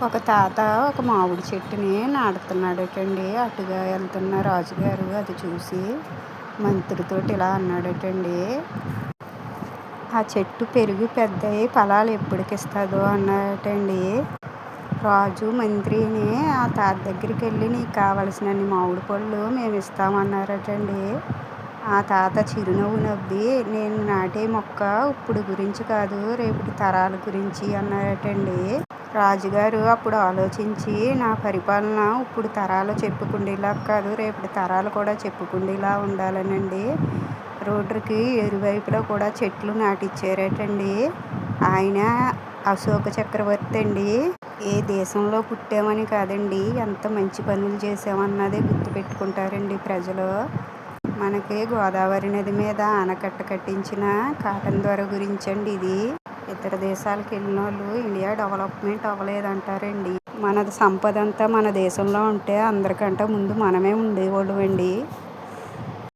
ఒక తాత ఒక మామిడి చెట్టుని నాటుతున్నాడటండి. అటుగా వెళ్తున్న రాజుగారు అది చూసి మంత్రితోటి ఇలా అన్నాడటండి, ఆ చెట్టు పెరిగి పెద్దయి ఫలాలు ఎప్పటికిస్తుందో అన్నాడటండి. రాజు మంత్రిని ఆ తాత దగ్గరికి వెళ్ళి నీకు కావలసినన్ని మామిడి పళ్ళు మేము ఇస్తామన్నారటండి. ఆ తాత చిరునవ్వు నవ్వి నేను నాటే మొక్క ఇప్పుడు గురించి కాదు రేపటి తరాల గురించి అన్నారటండి. రాజుగారు అప్పుడు ఆలోచించి నా పరిపాలన ఇప్పుడు తరాలు చెప్పుకుండేలా కాదు రేపటి తరాలు కూడా చెప్పుకుండేలా ఉండాలనండి రోడ్డుకి ఇరువైపులా కూడా చెట్లు నాటిచ్చారటండి. ఆయన అశోక చక్రవర్తి అండి. ఏ దేశంలో పుట్టామని కాదండి, ఎంత మంచి పనులు చేసామన్నదే గుర్తుపెట్టుకుంటారండి ప్రజలు. మనకి గోదావరి నది మీద ఆనకట్ట కట్టించిన కాటన్ దొర గురించండి ఇది. ఇతర దేశాలకు వెళ్ళిన వాళ్ళు ఇండియా డెవలప్మెంట్ అవ్వలేదంటారండి. మన సంపద అంతా మన దేశంలో ఉంటే అందరికంటే ముందు మనమే ఉండేవాళ్ళం అండి.